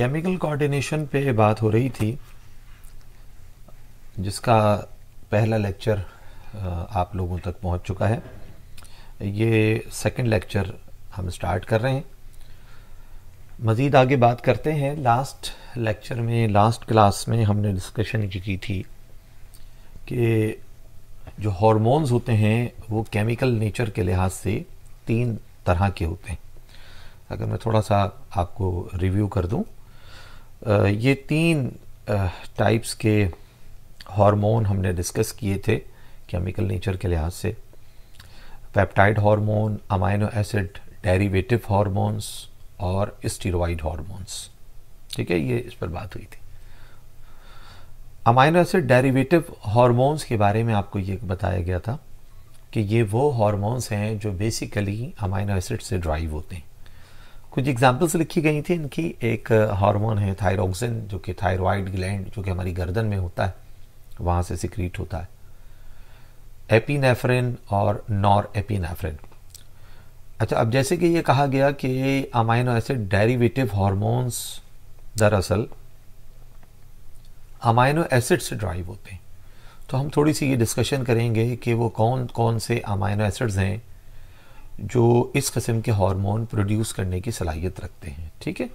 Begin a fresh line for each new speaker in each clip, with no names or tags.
Chemical coordination पे बात हो रही थी, जिसका पहला लेक्चर आप लोगों तक पहुंच चुका है। ये सेकंड लेक्चर हम स्टार्ट कर रहे हैं। मज़ीद आगे बात करते हैं। लास्ट लेक्चर में, लास्ट क्लास में हमने डिस्कशन की थी कि जो हार्मोन्स होते हैं वो केमिकल नेचर के लिहाज से 3 तरह के होते हैं। अगर मैं थोड़ा सा आपको रिव्यू कर दूं, ये 3 टाइप्स के हार्मोन हमने डिस्कस किए थे केमिकल नेचर के लिहाज से। Peptide hormone, amino acid derivative hormones और स्टेरॉइड हार्मोन्स। ठीक है, ये इस पर बात हुई थी। अमाइनो एसिड डेरिवेटिव हार्मोन्स के बारे में आपको ये बताया गया था कि ये वो हार्मोन्स हैं जो बेसिकली अमाइनो एसिड से ड्राइव होते हैं। कुछ एग्जांपल्स लिखी गई थी इनकी। एक हार्मोन है थायरोक्सिन, जो कि थायराइड ग्लैंड, जो कि हमारी गर्दन में होता है, वहाँ से सिक्रीट होता है। एपिनेफ्रिन और नॉर एपिनेफ्रिन। अच्छा, अब जैसे कि ये कहा गया कि अमाइनो एसिड डेरिवेटिव हार्मोन्स दरअसल अमाइनो एसिड से ड्राइव होते हैं, तो हम थोड़ी सी ये डिस्कशन करेंगे कि वो कौन कौन से अमाइनो एसिड्स हैं जो इस किस्म के हार्मोन प्रोड्यूस करने की सलाहियत रखते हैं। ठीक है,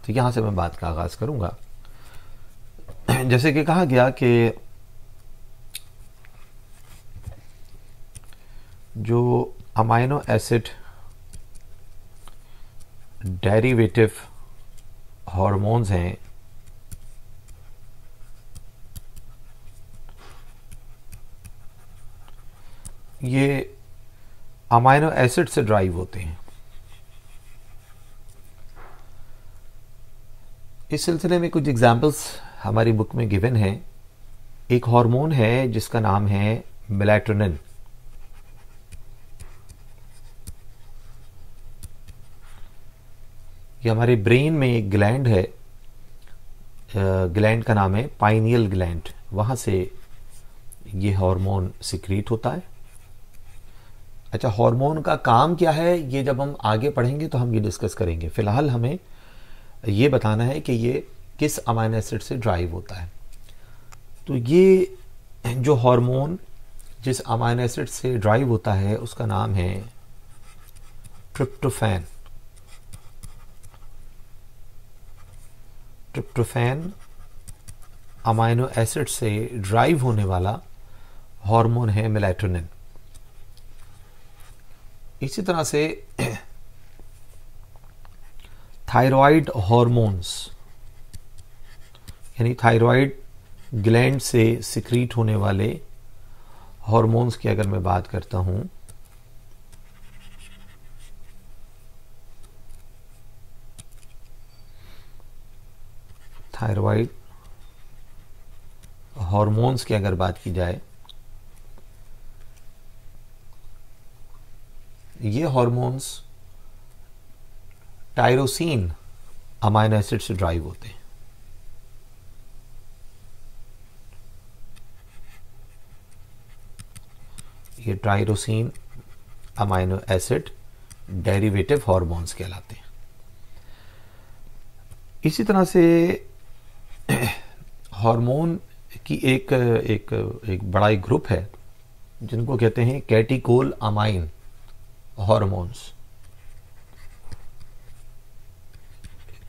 तो यहाँ से मैं बात का आगाज़ करूँगा। जैसे कि कहा गया कि जो अमाइनो एसिड डेरिवेटिव हार्मोन्स हैं, ये अमाइनो एसिड से ड्राइव होते हैं। इस सिलसिले में कुछ एग्जांपल्स हमारी बुक में गिवन हैं। एक हार्मोन है जिसका नाम है मेलाटोनिन। ये हमारे ब्रेन में एक ग्लैंड है, ग्लैंड का नाम है पाइनियल ग्लैंड, वहाँ से ये हार्मोन सिक्रीट होता है। अच्छा, हार्मोन का काम क्या है, ये जब हम आगे पढ़ेंगे तो हम ये डिस्कस करेंगे। फिलहाल हमें ये बताना है कि ये किस अमाइनो एसिड से ड्राइव होता है। तो ये जो हार्मोन जिस अमाइनो एसिड से ड्राइव होता है उसका नाम है ट्रिप्टोफैन। ट्रिप्टोफैन अमाइनो एसिड से ड्राइव होने वाला हार्मोन है मेलाटोनिन। इसी तरह से थायराइड हार्मोन्स, यानी थायराइड ग्लैंड से सिक्रीट होने वाले हार्मोन्स की अगर मैं बात करता हूं, थायराइड हार्मोन्स की अगर बात की जाए, ये हार्मोन्स टायरोसिन अमाइनो एसिड से ड्राइव होते हैं। ये tyrosine amino acid derivative hormones कहलाते हैं। इसी तरह से हार्मोन की एक बड़ा एक ग्रुप है जिनको कहते हैं कैटिकोल अमाइन हार्मोन्स।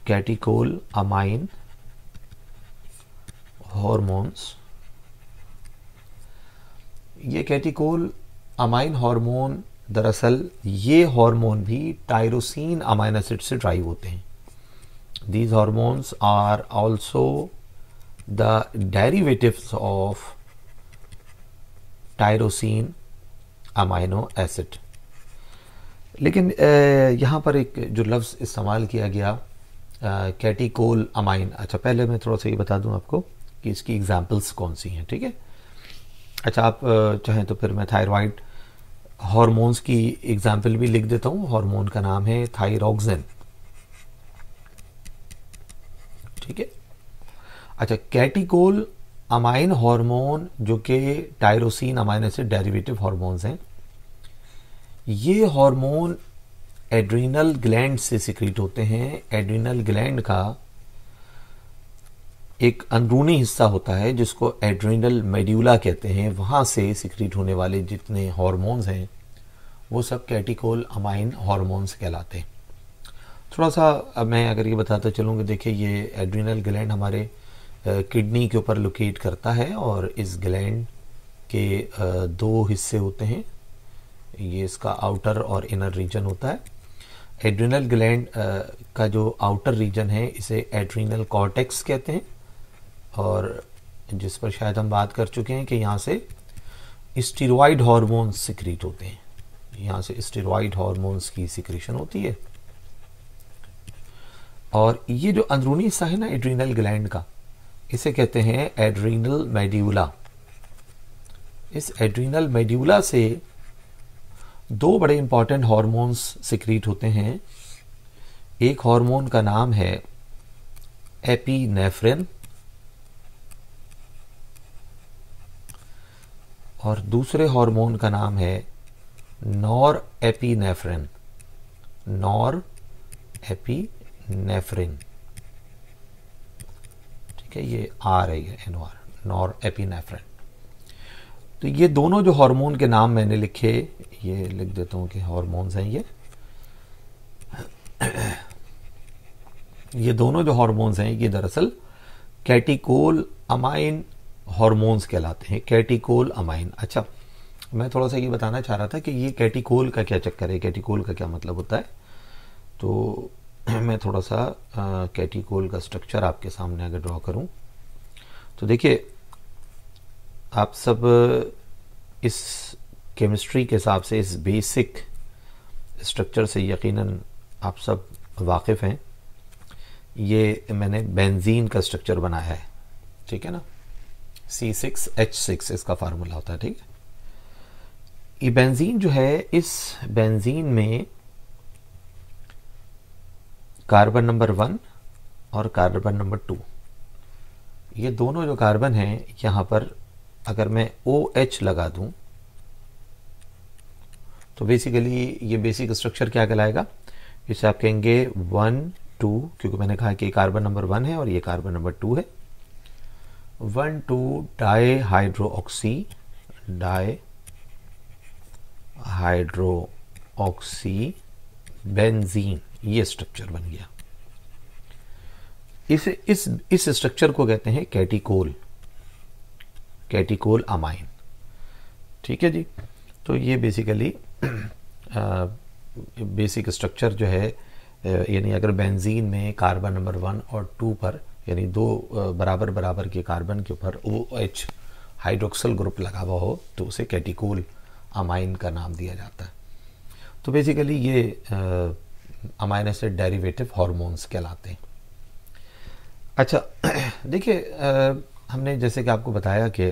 कैटिकोल अमाइन हार्मोन्स, ये कैटिकोल अमाइन हार्मोन दरअसल ये हार्मोन भी टायरोसिन अमाइनो एसिड से ड्राइव होते हैं। These hormones are also the derivatives of tyrosine amino acid। लेकिन यहाँ पर एक जो लफ्ज़ इस्तेमाल किया गया कैटिकोल अमाइन, अच्छा पहले मैं थोड़ा सा ये बता दूँ आपको कि इसकी एग्जांपल्स कौन सी हैं। ठीक है, अच्छा आप चाहें तो फिर मैं थायराइड हार्मोन्स की एग्जांपल भी लिख देता हूँ। हार्मोन का नाम है थायरोक्सिन। ठीक है, अच्छा कैटिकोल अमाइन हार्मोन जो कि tyrosine amino acid derivative hormones हैं, ये हार्मोन एड्रीनल ग्लैंड से सिक्रीट होते हैं। एड्रीनल ग्लैंड का एक अंदरूनी हिस्सा होता है जिसको एड्रिनल मेड्यूला कहते हैं, वहाँ से सिक्रीट होने वाले जितने हार्मोन्स हैं वो सब कैटेकोल अमाइन हार्मोन्स कहलाते हैं। थोड़ा सा अब मैं अगर ये बताता चलूँ कि देखिए ये एड्रिनल ग्लैंड हमारे किडनी के ऊपर लोकेट करता है और इस ग्लैंड के दो हिस्से होते हैं, ये इसका आउटर और इनर रीजन होता है। एड्रिनल ग्लैंड का जो आउटर रीजन है इसे एड्रिनल कॉर्टेक्स कहते हैं और जिस पर शायद हम बात कर चुके हैं कि यहाँ से स्टेरॉइड हार्मोन्स सिक्रीट होते हैं, यहाँ से स्टेरॉइड हार्मोन्स की सिक्रीशन होती है। और ये जो अंदरूनी हिस्सा है ना एड्रिनल ग्लैंड का, इसे कहते हैं एड्रिनल मेड्यूला। इस एड्रिनल मेड्यूला से दो बड़े इंपॉर्टेंट हार्मोन्स सिक्रीट होते हैं। एक हार्मोन का नाम है एपिनेफ्रिन और दूसरे हार्मोन का नाम है नॉर एपिनेफ्रिन। नॉर एपिनेफ्रिन, ठीक है, ये आ रही है एनओआर, नॉर एपिनेफ्रिन। तो ये दोनों जो हार्मोन के नाम मैंने लिखे, ये लिख देता हूं कि हार्मोन्स हैं ये दोनों जो हार्मोन्स हैं ये दरअसल कैटेकोल अमाइन हार्मोन्स कहलाते हैं। Catechol amine. अच्छा, मैं थोड़ा सा ये बताना चाह रहा था कि ये कैटेकोल का क्या चक्कर है, कैटेकोल का क्या मतलब होता है। तो मैं थोड़ा सा कैटेकोल का स्ट्रक्चर आपके सामने अगर ड्रॉ करूं तो देखिए, आप सब इस केमिस्ट्री के हिसाब से इस बेसिक स्ट्रक्चर से यकीनन आप सब वाकिफ़ हैं। ये मैंने बेंजीन का स्ट्रक्चर बनाया है, ठीक है ना, C6H6 इसका फार्मूला होता है, ठीक है। ये बेंजीन जो है, इस बेंजीन में कार्बन नंबर 1 और कार्बन नंबर 2, ये दोनों जो कार्बन हैं यहां पर अगर मैं OH लगा दूं तो बेसिकली ये बेसिक स्ट्रक्चर क्या कहलाएगा, इसे आप कहेंगे 1 2, क्योंकि मैंने कहा कि कार्बन नंबर 1 है और ये कार्बन नंबर 2 है। 1 2 डाई हाइड्रोक्सी बेंजीन, ये स्ट्रक्चर बन गया। इस स्ट्रक्चर को कहते हैं कैटेकोल अमाइन, ठीक है जी। तो ये बेसिकली बेसिक स्ट्रक्चर जो है, यानी अगर बेंजीन में कार्बन नंबर 1 और 2 पर, यानी दो बराबर बराबर के कार्बन के ऊपर OH हाइड्रोक्सिल ग्रुप लगा हुआ हो तो उसे कैटेकोल अमाइन का नाम दिया जाता है। तो बेसिकली ये अमाइनो एसिड डेरिवेटिव हार्मोन्स कहलाते हैं। अच्छा, देखिए, हमने जैसे कि आपको बताया कि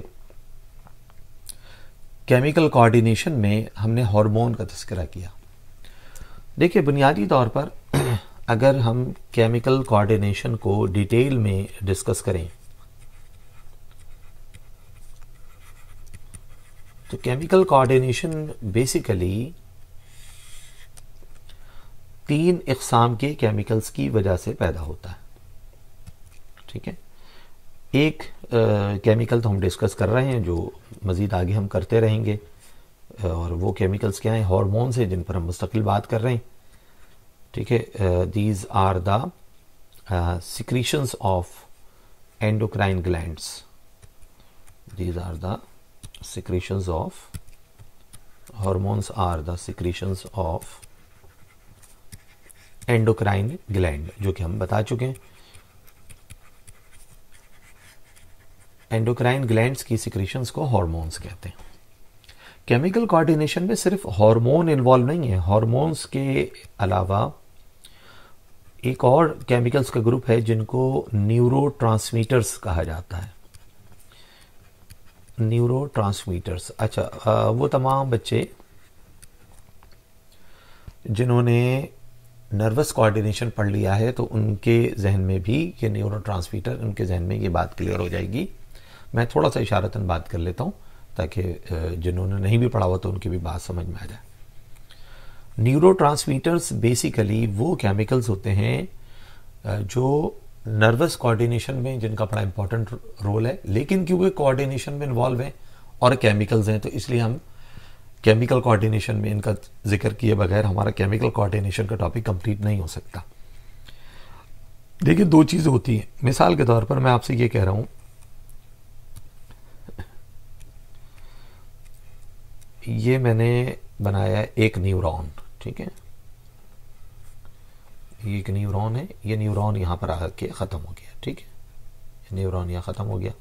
केमिकल कोऑर्डिनेशन में हमने हार्मोन का तस्करा किया। देखिए, बुनियादी तौर पर अगर हम केमिकल कोऑर्डिनेशन को डिटेल में डिस्कस करें तो केमिकल कोऑर्डिनेशन बेसिकली 3 इक़साम के केमिकल्स की वजह से पैदा होता है, ठीक है। एक केमिकल तो हम डिस्कस कर रहे हैं जो मज़ीद आगे हम करते रहेंगे, और वो केमिकल्स क्या हैं, हार्मोन्स हैं जिन पर हम मुस्तकिल बात कर रहे हैं, ठीक है। These are the secretions of endocrine glands. These are the secretions of hormones are the secretions of endocrine gland, जो कि हम बता चुके हैं। एंडोक्राइन ग्लैंड्स की सिक्रीशंस को हार्मोन्स कहते हैं। केमिकल कोऑर्डिनेशन में सिर्फ हार्मोन इन्वॉल्व नहीं है, हार्मोन्स के अलावा एक और केमिकल्स का ग्रुप है जिनको न्यूरोट्रांसमीटर्स कहा जाता है। न्यूरोट्रांसमीटर्स, अच्छा, वो तमाम बच्चे जिन्होंने नर्वस कोऑर्डिनेशन पढ़ लिया है तो उनके जहन में भी ये न्यूरोट्रांसमीटर, उनके जहन में ये बात क्लियर हो जाएगी। मैं थोड़ा सा इशारतन बात कर लेता हूँ ताकि जिन्होंने नहीं भी पढ़ा हुआ तो उनकी भी बात समझ में आ जाए। न्यूरोट्रांसमीटर्स बेसिकली वो केमिकल्स होते हैं जो नर्वस कोऑर्डिनेशन में जिनका बड़ा इंपॉर्टेंट रोल है, लेकिन क्योंकि कोऑर्डिनेशन में इन्वॉल्व हैं और केमिकल्स हैं तो इसलिए हम केमिकल कोऑर्डिनेशन में इनका जिक्र किए बगैर हमारा केमिकल कोऑर्डिनेशन का टॉपिक कंप्लीट नहीं हो सकता। देखिए, दो चीज़ें होती हैं। मिसाल के तौर पर मैं आपसे ये कह रहा हूं, ये मैंने बनाया है एक न्यूरॉन, ठीक है, ये एक न्यूरॉन है, ये न्यूरॉन यहां पर आके ख़त्म हो गया, ठीक है, न्यूरॉन यहां ख़त्म हो गया,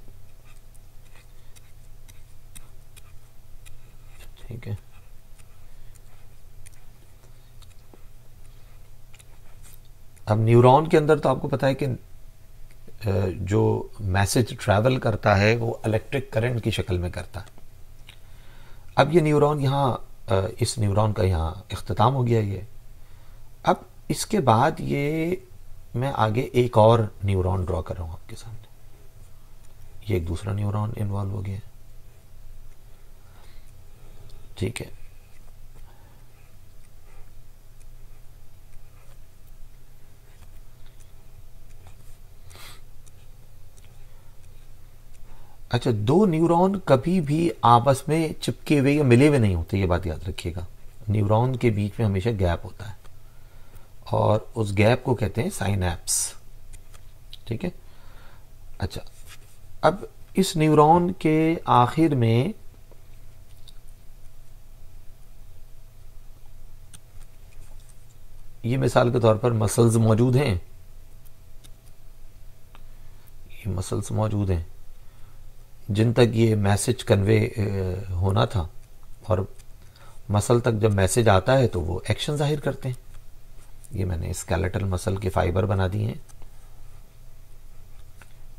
ठीक है। अब न्यूरॉन के अंदर तो आपको पता है कि जो मैसेज ट्रैवल करता है वो इलेक्ट्रिक करंट की शक्ल में करता है। अब ये न्यूरॉन यहाँ, इस न्यूरॉन का यहाँ इख्तिताम हो गया ये। अब इसके बाद ये मैं आगे एक और न्यूरॉन ड्रॉ कर रहा हूँ आपके सामने, ये एक दूसरा न्यूरॉन इन्वॉल्व हो गया, ठीक है। अच्छा, दो न्यूरॉन कभी भी आपस में चिपके हुए या मिले हुए नहीं होते, ये बात याद रखिएगा। न्यूरॉन के बीच में हमेशा गैप होता है और उस गैप को कहते हैं साइनैप्स, ठीक है। अच्छा, अब इस न्यूरॉन के आखिर में ये मिसाल के तौर पर मसल्स मौजूद हैं, ये मसल्स मौजूद हैं जिन तक ये मैसेज कन्वे होना था, और मसल तक जब मैसेज आता है तो वो एक्शन जाहिर करते हैं। ये मैंने स्केलेटल मसल के फाइबर बना दिए हैं,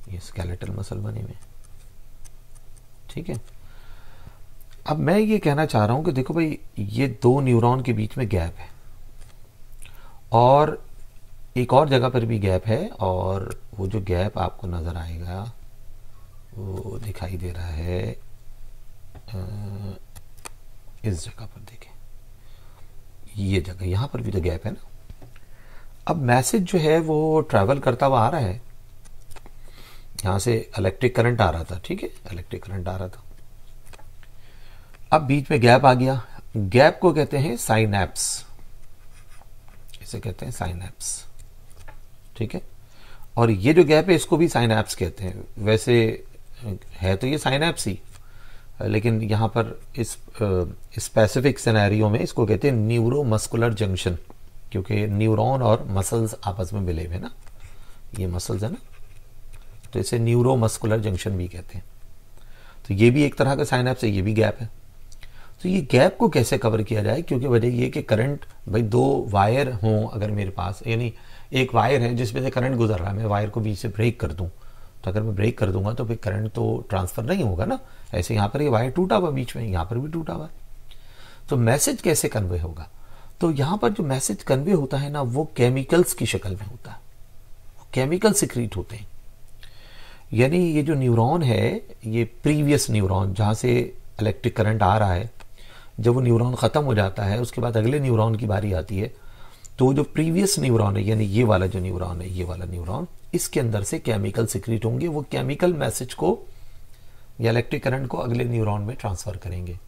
ये स्केलेटल मसल बने हुए, ठीक है। अब मैं ये कहना चाह रहा हूं कि देखो भाई, ये दो न्यूरॉन के बीच में गैप है और एक और जगह पर भी गैप है, और वो जो गैप आपको नजर आएगा वो दिखाई दे रहा है इस जगह पर, देखें ये जगह, यहां पर भी तो गैप है ना। अब मैसेज जो है वो ट्रैवल करता हुआ आ रहा है, यहां से इलेक्ट्रिक करंट आ रहा था, ठीक है, इलेक्ट्रिक करंट आ रहा था। अब बीच में गैप आ गया, गैप को कहते हैं साइनैप्स, इसे कहते हैं साइनैप्स, ठीक है। और ये जो गैप है इसको भी साइनैप्स कहते हैं। वैसे है तो ये साइनैप्स ही, लेकिन यहां पर इस स्पेसिफिक सिनेरियो में इसको कहते हैं न्यूरोमस्कुलर जंक्शन, क्योंकि न्यूरॉन और मसल्स आपस में मिले हुए ना, ये मसल्स है ना, तो इसे न्यूरोमस्कुलर जंक्शन भी कहते हैं। तो ये भी एक तरह का साइनैप्स है, ये भी गैप है। तो ये गैप को कैसे कवर किया जाए, क्योंकि वजह ये कि करंट, भाई दो वायर हों अगर मेरे पास, यानी एक वायर है जिसमें से करंट गुजर रहा है, मैं वायर को बीच से ब्रेक कर दूं, तो अगर मैं ब्रेक कर दूंगा तो फिर करंट तो ट्रांसफर नहीं होगा ना। ऐसे यहाँ पर ये वायर टूटा हुआ बीच में, यहाँ पर भी टूटा हुआ है, तो मैसेज कैसे कन्वे होगा। तो यहाँ पर जो मैसेज कन्वे होता है ना, वो केमिकल्स की शक्ल में होता है, केमिकल सिक्रीट होते हैं। यानी ये जो न्यूरॉन है, ये प्रीवियस न्यूरॉन जहां से इलेक्ट्रिक करंट आ रहा है, जब वो न्यूरॉन खत्म हो जाता है उसके बाद अगले न्यूरॉन की बारी आती है, तो जो प्रीवियस न्यूरॉन है, यानी ये वाला जो न्यूरॉन है, ये वाला न्यूरॉन, इसके अंदर से केमिकल सिक्रीट होंगे, वो केमिकल मैसेज को या इलेक्ट्रिक करंट को अगले न्यूरॉन में ट्रांसफर करेंगे।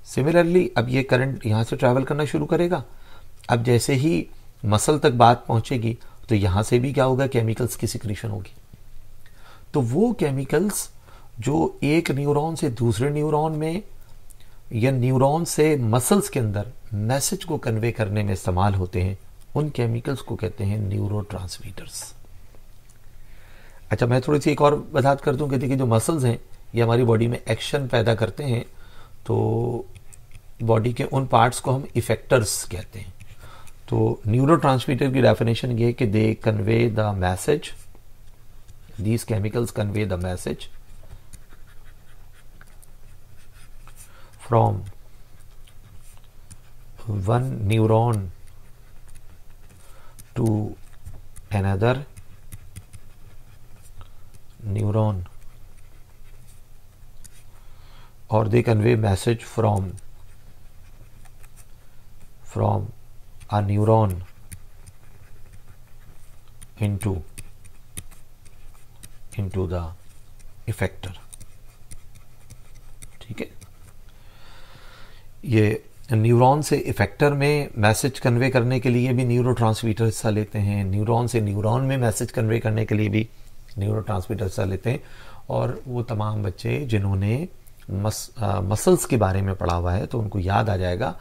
सिमिलरली अब ये करंट यहां से ट्रैवल करना शुरू करेगा। अब जैसे ही मसल तक बात पहुंचेगी तो यहां से भी क्या होगा, केमिकल्स की सिक्रीशन होगी। तो वो केमिकल्स जो एक न्यूरॉन से दूसरे न्यूरॉन में या न्यूरॉन से मसल्स के अंदर मैसेज को कन्वे करने में इस्तेमाल होते हैं, उन केमिकल्स को कहते हैं न्यूरोट्रांसमीटर्स। अच्छा, मैं थोड़ी सी एक और वजाहत कर दूं कि देखिए, जो मसल्स हैं ये हमारी बॉडी में एक्शन पैदा करते हैं, तो बॉडी के उन पार्ट्स को हम इफेक्टर्स कहते हैं। तो न्यूरोट्रांसमीटर की डेफिनेशन ये है कि they convey the message, these chemicals convey the message from one neuron to another neuron, or they convey message from a neuron into into the effector. ठीक है, ये न्यूरॉन से इफेक्टर में मैसेज कन्वे करने के लिए भी न्यूरोट्रांसमीटर हिस्सा लेते हैं, न्यूरॉन से न्यूरॉन में मैसेज कन्वे करने के लिए भी न्यूरोट्रांसमीटर हिस्सा लेते हैं। और वो तमाम बच्चे जिन्होंने मसल्स के बारे में पढ़ा हुआ है तो उनको याद आ जाएगा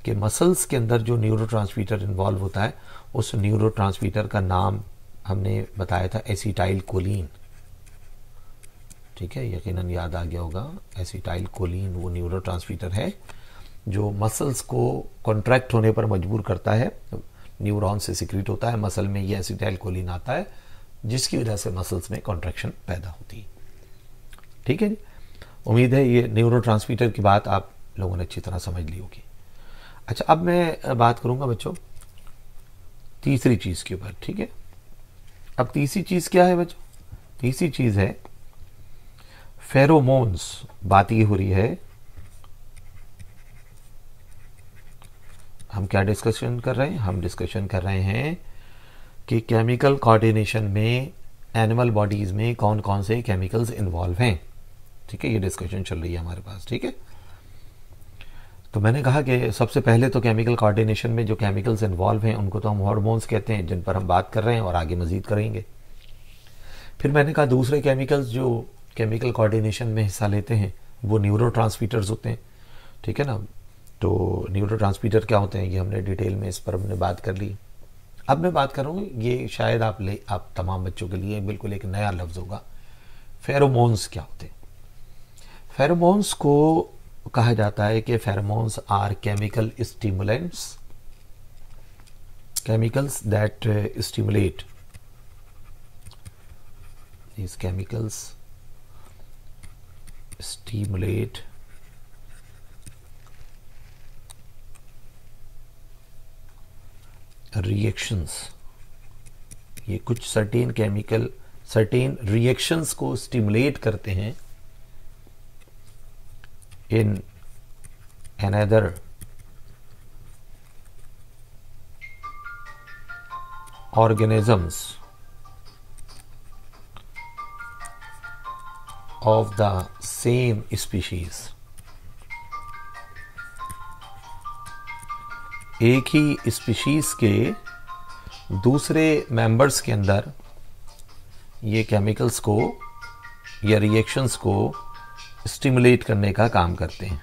कि मसल्स के अंदर जो न्यूरोट्रांसमीटर इन्वॉल्व होता है उस न्यूरोट्रांसमीटर का नाम हमने बताया था एसिटाइल कोलिन। ठीक है, यकीनन याद आ गया होगा। एसिटाइल कोलिन वो न्यूरोट्रांसमीटर है जो मसल्स को कॉन्ट्रैक्ट होने पर मजबूर करता है, न्यूरॉन से सिक्रीट होता है, मसल में ये एसिटाइल कोलिन आता है जिसकी वजह से मसल्स में कॉन्ट्रैक्शन पैदा होती है। ठीक है जी, उम्मीद है ये न्यूरोट्रांसमीटर की बात आप लोगों ने अच्छी तरह समझ ली होगी। अच्छा, अब मैं बात करूंगा बच्चों तीसरी चीज के ऊपर। ठीक है, अब तीसरी चीज क्या है बच्चों? तीसरी चीज है फेरोमोन्स। बात ये हो रही है, हम क्या डिस्कशन कर रहे हैं? हम डिस्कशन कर रहे हैं कि केमिकल कोऑर्डिनेशन में एनिमल बॉडीज में कौन कौन से केमिकल्स इन्वॉल्व हैं। ठीक है, ये डिस्कशन चल रही है हमारे पास। ठीक है, तो मैंने कहा कि सबसे पहले तो केमिकल कोऑर्डिनेशन में जो केमिकल्स इन्वॉल्व हैं उनको तो हम हार्मोन्स कहते हैं, जिन पर हम बात कर रहे हैं और आगे मजीद करेंगे। फिर मैंने कहा दूसरे केमिकल्स जो केमिकल कोऑर्डिनेशन में हिस्सा लेते हैं वो न्यूरोट्रांसमीटर्स होते हैं। ठीक है ना, तो न्यूरोट्रांसमीटर क्या होते हैं ये हमने डिटेल में इस पर हमने बात कर ली। अब मैं बात कर रहा हूँ, ये शायद आप तमाम बच्चों के लिए बिल्कुल एक नया लफ्ज होगा। फेरोमोन्स क्या होते हैं? फेरोमोन्स को कहा जाता है कि pheromones are chemical stimulants, chemicals that stimulate, these chemicals stimulate reactions. ये कुछ सर्टेन केमिकल सर्टेन रिएक्शंस को स्टिमुलेट करते हैं in another organisms of the same species। एक ही स्पीशीज के दूसरे मेंबर्स के अंदर ये केमिकल्स को या रिएक्शंस को स्टिमुलेट करने का काम करते हैं।